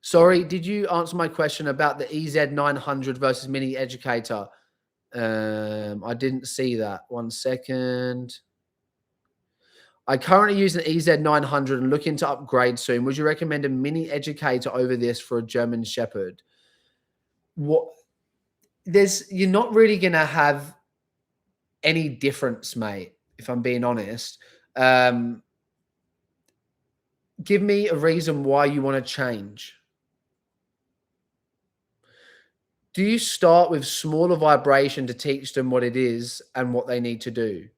Sorry, did you answer my question about the EZ900 versus Mini Educator? I didn't see that. 1 second. I currently use an EZ900 and looking to upgrade soon. Would you recommend a Mini Educator over this for a German Shepherd? What? You're not really gonna have any difference, mate. If I'm being honest, give me a reason why you want to change. Do you start with smaller vibration to teach them what it is and what they need to do?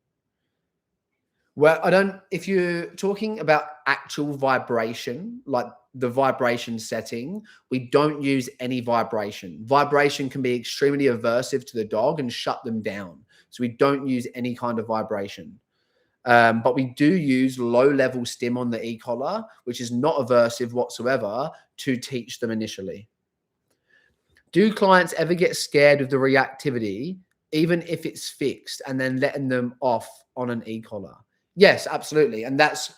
Well, if you're talking about actual vibration, like the vibration setting, we don't use any vibration. Vibration can be extremely aversive to the dog and shut them down. So we don't use any kind of vibration. But we do use low-level stim on the e-collar, which is not aversive whatsoever, to teach them initially. Do clients ever get scared of the reactivity, even if it's fixed, and then letting them off on an e-collar? Yes, absolutely. And that's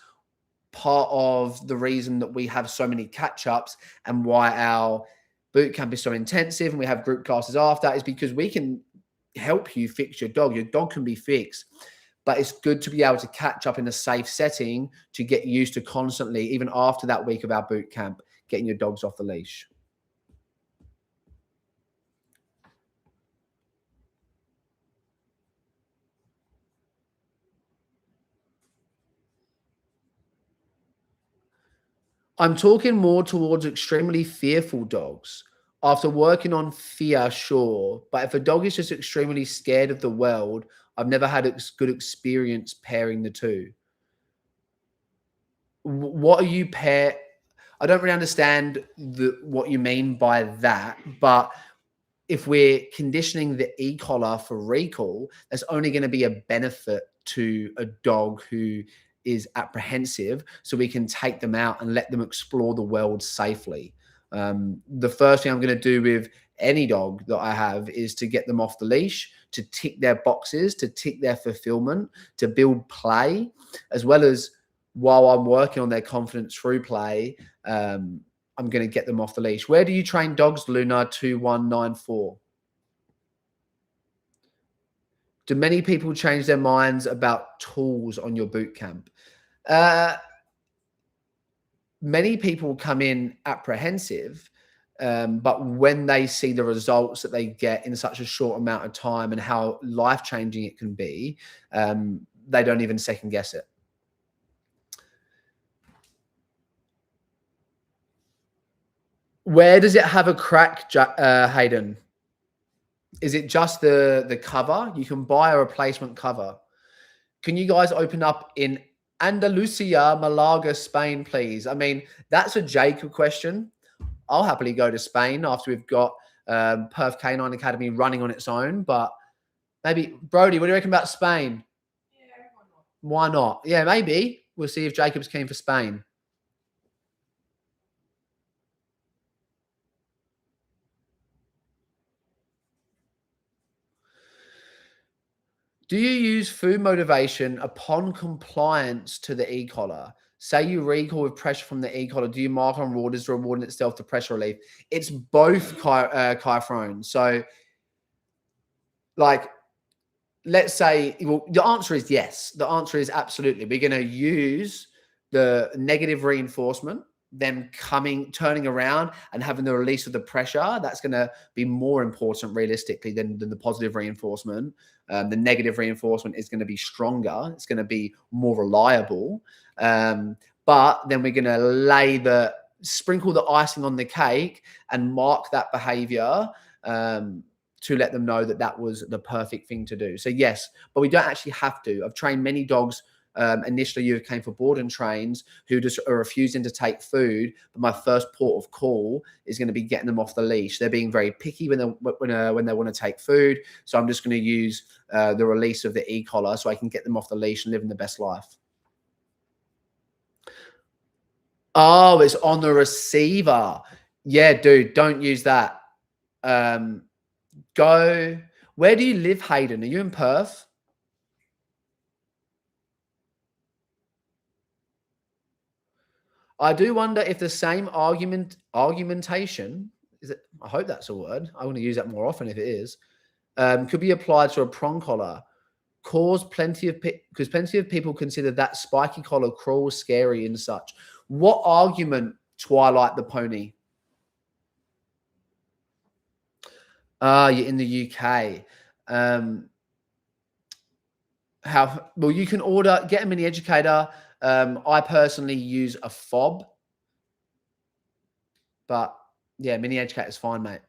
part of the reason that we have so many catch-ups and why our boot camp is so intensive and we have group classes after, is because we can help you fix your dog. Your dog can be fixed, but it's good to be able to catch up in a safe setting to get used to constantly, even after that week of our boot camp, getting your dogs off the leash. I'm talking more towards extremely fearful dogs. After working on fear, sure, but if a dog is just extremely scared of the world, I've never had a good experience pairing the two. What are you pair? I don't really understand what you mean by that, but if we're conditioning the e-collar for recall, that's only going to be a benefit to a dog who is apprehensive, so we can take them out and let them explore the world safely. The first thing I'm going to do with any dog that I have is to get them off the leash, to tick their boxes, to tick their fulfillment, to build play, as well as while I'm working on their confidence through play, I'm going to get them off the leash. Where do you train dogs, Luna2194? Do many people change their minds about tools on your boot camp? Many people come in apprehensive, but when they see the results that they get in such a short amount of time and how life-changing it can be, they don't even second guess it. Where does it have a crack, Hayden? Is it just the cover? You can buy a replacement cover. Can you guys open up in Andalusia, Malaga, Spain, please. I mean, that's a Jacob question. I'll happily go to Spain after we've got Perth Canine Academy running on its own. But maybe, Brody, what do you reckon about Spain? Why not? Yeah, maybe. We'll see if Jacob's keen for Spain. Do you use food motivation upon compliance to the e-collar? Say you recall with pressure from the e-collar, do you mark on reward as rewarding itself to pressure relief? It's both, Kyphrone. So, like, let's say, well, the answer is yes. The answer is absolutely. We're going to use the negative reinforcement, them turning around and having the release of the pressure. That's going to be more important realistically than the positive reinforcement. The negative reinforcement is going to be stronger. It's going to be more reliable. But then we're going to sprinkle the icing on the cake and mark that behavior to let them know that that was the perfect thing to do. So yes, but we don't actually have to. I've trained many dogs initially who came for board and trains who just are refusing to take food. But my first port of call is going to be getting them off the leash. They're being very picky when they want to take food. So I'm just going to use the release of the e-collar so I can get them off the leash and living the best life. Oh, it's on the receiver. Yeah, dude, don't use that. Where do you live, Hayden? Are you in Perth? I do wonder if the same argumentation is it. I hope that's a word. I want to use that more often if it is. Could be applied to a prong collar. Because plenty of people consider that spiky collar cruel, scary, and such. What argument, Twilight the Pony? You're in the UK. You can get a mini educator. I personally use a fob, but yeah, mini educator is fine, mate.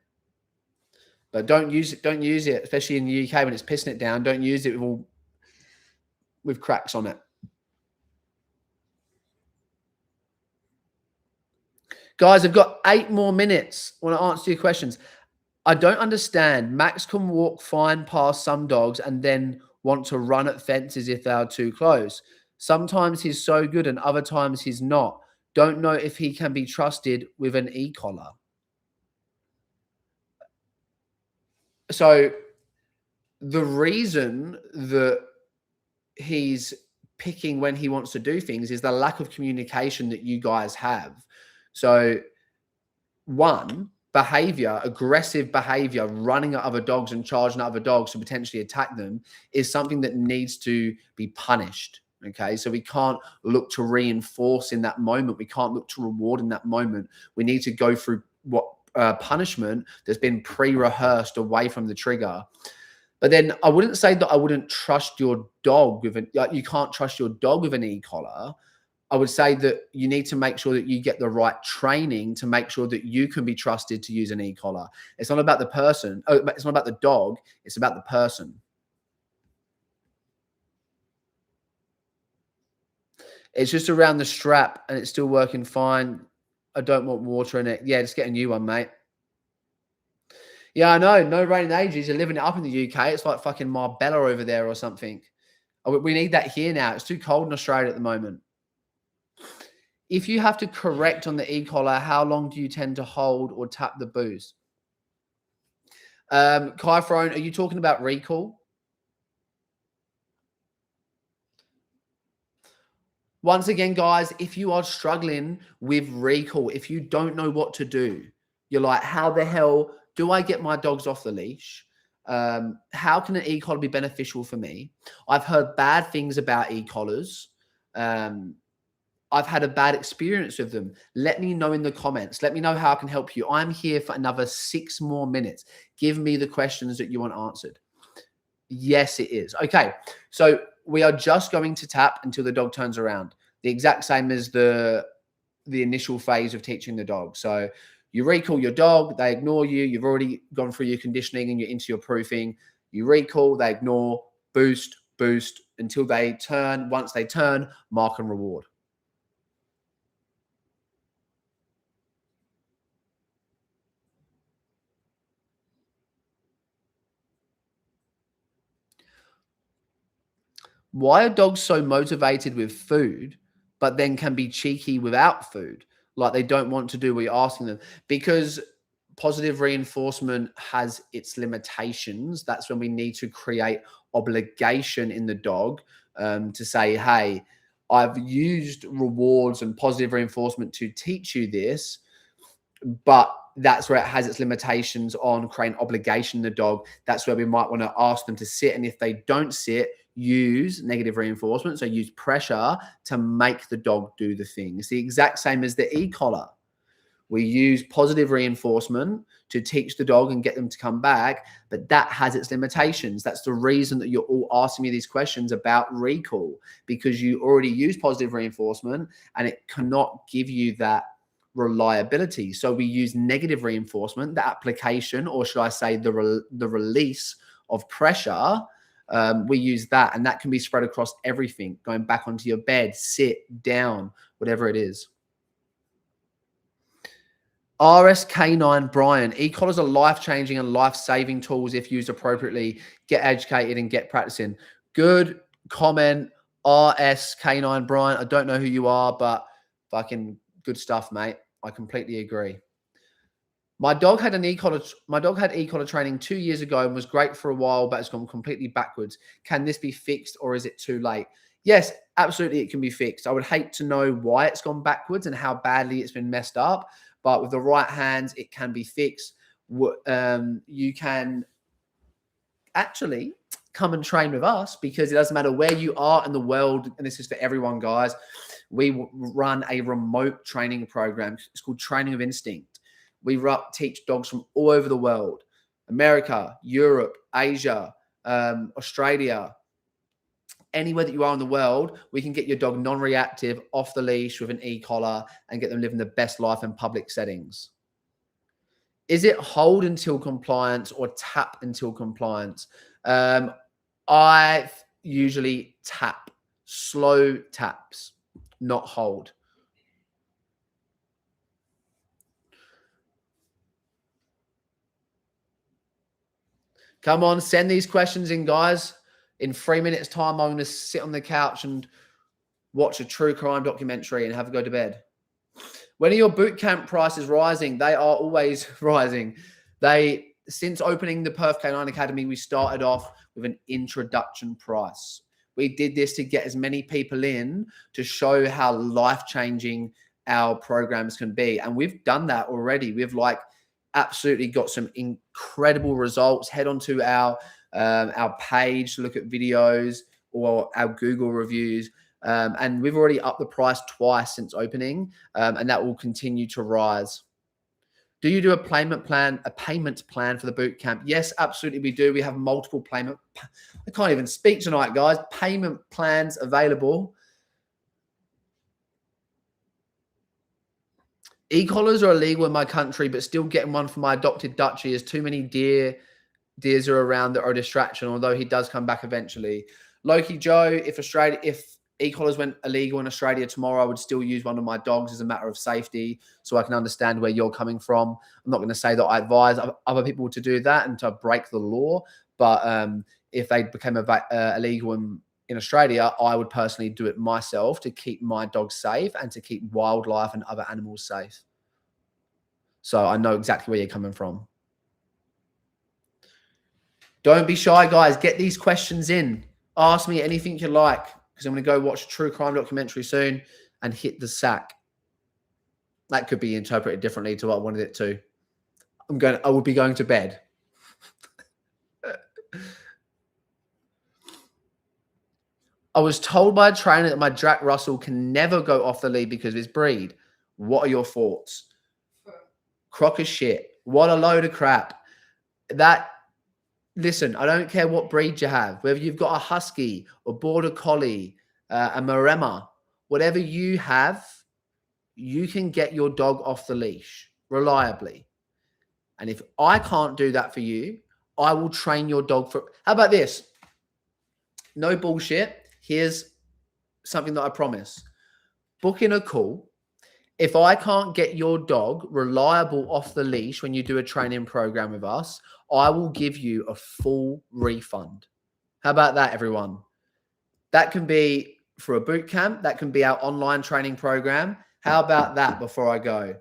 But don't use it. Don't use it, especially in the UK when it's pissing it down. Don't use it with cracks on it. Guys, I've got 8 more minutes. I want to answer your questions. I don't understand. Max can walk fine past some dogs and then want to run at fences if they are too close. Sometimes he's so good and other times he's not. Don't know if he can be trusted with an e-collar. So the reason that he's picking when he wants to do things is the lack of communication that you guys have. So one, behavior, aggressive behavior, running at other dogs and charging at other dogs to potentially attack them is something that needs to be punished. Okay. So we can't look to reinforce in that moment. We can't look to reward in that moment. We need to go through punishment that's been pre-rehearsed away from the trigger. But then I wouldn't say that I wouldn't trust your dog you can't trust your dog with an e-collar. I would say that you need to make sure that you get the right training to make sure that you can be trusted to use an e-collar. It's not about the person. It's not about the dog. It's about the person. It's just around the strap and it's still working fine. I don't want water in it. Yeah, just get a new one, mate. Yeah, I know. No rain in ages. You're living it up in the UK. It's like fucking Marbella over there or something. We need that here now. It's too cold in Australia at the moment. If you have to correct on the e-collar, how long do you tend to hold or tap the boost? Kyphrone, are you talking about recall? Once again, guys, if you are struggling with recall, if you don't know what to do, you're like, how the hell do I get my dogs off the leash? How can an e-collar be beneficial for me? I've heard bad things about e-collars. I've had a bad experience with them. Let me know in the comments. Let me know how I can help you. I'm here for another 6 more minutes. Give me the questions that you want answered. Yes, it is. Okay, so we are just going to tap until the dog turns around. The exact same as the initial phase of teaching the dog. So you recall your dog, they ignore you. You've already gone through your conditioning and you're into your proofing. You recall, they ignore, boost, boost, until they turn. Once they turn, mark and reward. Why are dogs so motivated with food, but then can be cheeky without food? Like they don't want to do what you're asking them. Because positive reinforcement has its limitations. That's when we need to create obligation in the dog, to say, hey, I've used rewards and positive reinforcement to teach you this, but that's where it has its limitations on creating obligation in the dog. That's where we might want to ask them to sit. And if they don't sit, use negative reinforcement. So use pressure to make the dog do the thing. It's the exact same as the e-collar. We use positive reinforcement to teach the dog and get them to come back, but that has its limitations. That's the reason that you're all asking me these questions about recall, because you already use positive reinforcement and it cannot give you that reliability. So we use negative reinforcement, the application, or should I say the release of pressure. We use that, and that can be spread across everything, going back onto your bed, sit down, whatever it is. RS Canine Brian, e-collars are life-changing and life-saving tools if used appropriately. Get educated and get practicing. Good comment, RS Canine Brian. I don't know who you are, but fucking good stuff, mate. I completely agree. My dog had e-collar training 2 years ago and was great for a while, but it's gone completely backwards. Can this be fixed or is it too late? Yes, absolutely, it can be fixed. I would hate to know why it's gone backwards and how badly it's been messed up, but with the right hands, it can be fixed. You can actually come and train with us, because it doesn't matter where you are in the world, and this is for everyone, guys. We run a remote training program. It's called Training of Instinct. We teach dogs from all over the world: America, Europe, Asia, Australia. Anywhere that you are in the world, we can get your dog non-reactive, off the leash with an e-collar and get them living the best life in public settings. Is it hold until compliance or tap until compliance? I usually tap, slow taps, not hold. Come on, send these questions in, guys. In 3 minutes' time, I'm going to sit on the couch and watch a true crime documentary and have a go to bed. When are your bootcamp prices rising? They are always rising. Since opening the Perth Canine Academy, we started off with an introduction price. We did this to get as many people in to show how life-changing our programs can be. And we've done that already. We've absolutely got some incredible results. Head onto our page to look at videos or our Google reviews. And we've already upped the price twice since opening, and that will continue to rise. Do you do a payment plan for the boot camp? Yes, absolutely we do. We have multiple I can't even speak tonight, guys. Payment plans available. E-collars are illegal in my country, but still getting one for my adopted Dutchie, as too many deers are around that are a distraction, although he does come back eventually. Loki Joe, if e-collars went illegal in Australia tomorrow, I would still use one of my dogs as a matter of safety, so I can understand where you're coming from. I'm not going to say that I advise other people to do that and to break the law, but if they became illegal in Australia, I would personally do it myself to keep my dogs safe and to keep wildlife and other animals safe. So I know exactly where you're coming from. Don't be shy, guys. Get these questions in. Ask me anything you like, because I'm going to go watch a true crime documentary soon and hit the sack. That could be interpreted differently to what I wanted it to. I would be going to bed. I was told by a trainer that my Jack Russell can never go off the lead because of his breed. What are your thoughts? Crock of shit. What a load of crap. Listen, I don't care what breed you have, whether you've got a husky, a border collie, a maremma, whatever you have, you can get your dog off the leash reliably. And if I can't do that for you, I will train your dog for. How about this? No bullshit. here's something that I promise. Book in a call. If I can't get your dog reliable off the leash when you do a training program with us, I will give you a full refund. How about that, everyone? That can be for a boot camp. That can be our online training program. How about that before I go?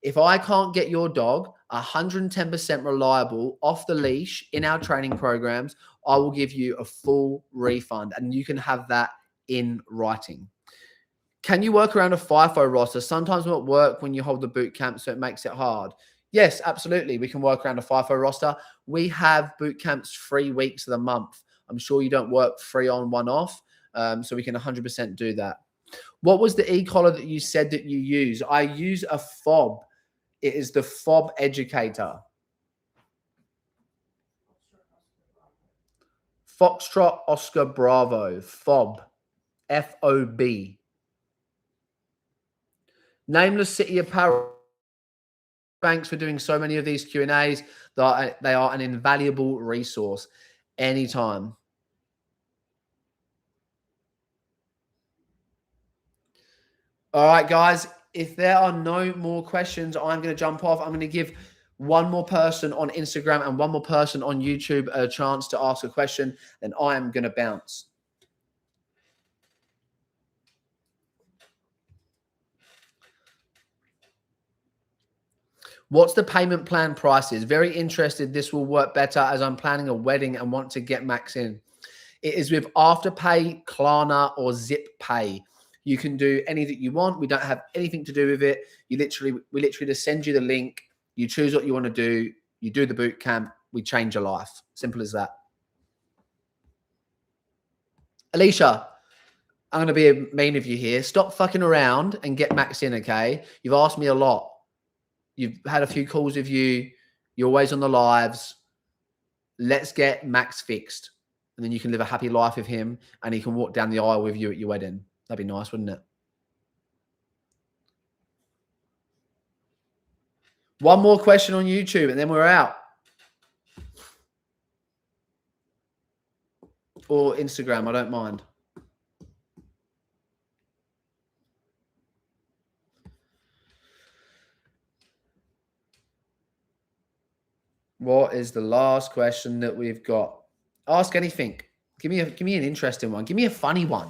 If I can't get your dog 110% reliable off the leash in our training programs, I will give you a full refund, and you can have that in writing. Can you work around a FIFO roster? Sometimes it won't work when you hold the boot camp, so it makes it hard. Yes, absolutely. We can work around a FIFO roster. We have boot camps 3 weeks of the month. I'm sure you don't work 3 on, 1 off, so we can 100% do that. What was the e-collar that you said that you use? I use a fob. It is the fob educator. Foxtrot Oscar Bravo. Fob. F-O-B. Nameless City Apparel. Thanks for doing so many of these Q&As. They are an invaluable resource anytime. All right, guys. If there are no more questions, I'm going to jump off. I'm going to give one more person on Instagram and one more person on YouTube a chance to ask a question, then I am going to bounce. What's the payment plan prices? Very interested. This will work better as I'm planning a wedding and want to get Max in. It is with Afterpay, Klarna, or Zip Pay. You can do any that you want. We don't have anything to do with it. We literally just send you the link. You choose what you want to do. You do the boot camp. We change your life. Simple as that. Alicia, I'm going to be mean of you here. Stop fucking around and get Max in, okay? You've asked me a lot. You've had a few calls with you. You're always on the lives. Let's get Max fixed. And then you can live a happy life with him and he can walk down the aisle with you at your wedding. That'd be nice, wouldn't it? One more question on YouTube and then we're out. Or Instagram, I don't mind. What is the last question that we've got? Ask anything. Give me an interesting one. Give me a funny one.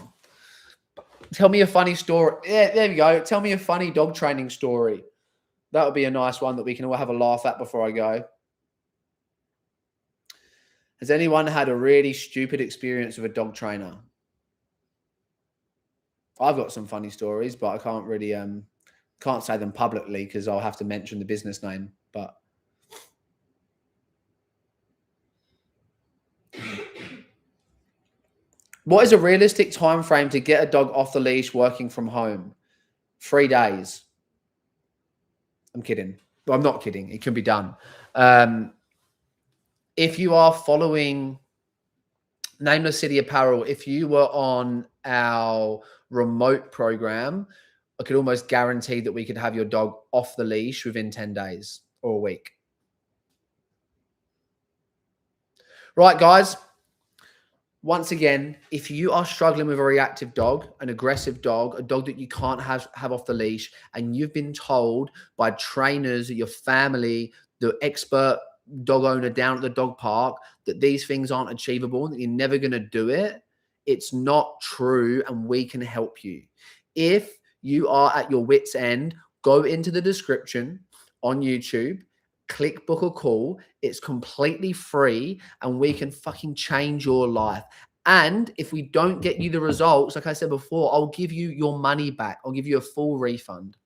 Tell me a funny story. Yeah, there we go. Tell me a funny dog training story. That would be a nice one that we can all have a laugh at before I go. Has anyone had a really stupid experience with a dog trainer? I've got some funny stories, but I can't really can't say them publicly because I'll have to mention the business name. But what is a realistic time frame to get a dog off the leash working from home? 3 days. I'm kidding. Well, I'm not kidding. It can be done. If you are following Nameless City Apparel, if you were on our remote program, I could almost guarantee that we could have your dog off the leash within 10 days or a week. Right, guys. Once again, if you are struggling with a reactive dog, an aggressive dog, a dog that you can't have off the leash, and you've been told by trainers, your family, the expert dog owner down at the dog park that these things aren't achievable and that you're never going to do it, it's not true, and we can help you. If you are at your wit's end, go into the description on YouTube, click book a call. It's completely free and we can fucking change your life. And if we don't get you the results, like I said before, I'll give you your money back. I'll give you a full refund.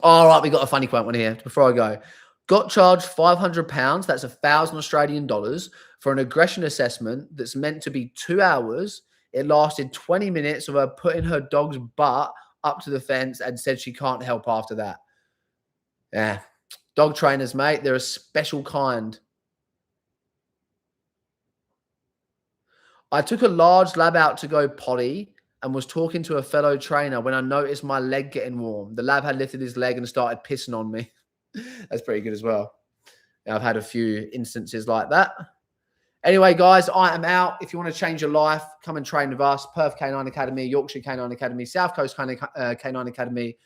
All right, we got a funny quote one here before I go. Got charged £500, that's 1,000 Australian dollars, for an aggression assessment that's meant to be 2 hours. It lasted 20 minutes of her putting her dog's butt up to the fence and said she can't help after that. Yeah. Dog trainers, mate, they're a special kind. I took a large lab out to go potty and was talking to a fellow trainer when I noticed my leg getting warm. The lab had lifted his leg and started pissing on me. That's pretty good as well. I've had a few instances like that. Anyway, guys, I am out. If you want to change your life, come and train with us. Perth Canine Academy, Yorkshire Canine Academy, South Coast Canine Academy,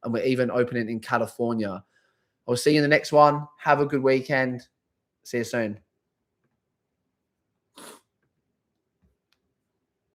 and we're even opening in California. I'll see you in the next one. Have a good weekend. See you soon.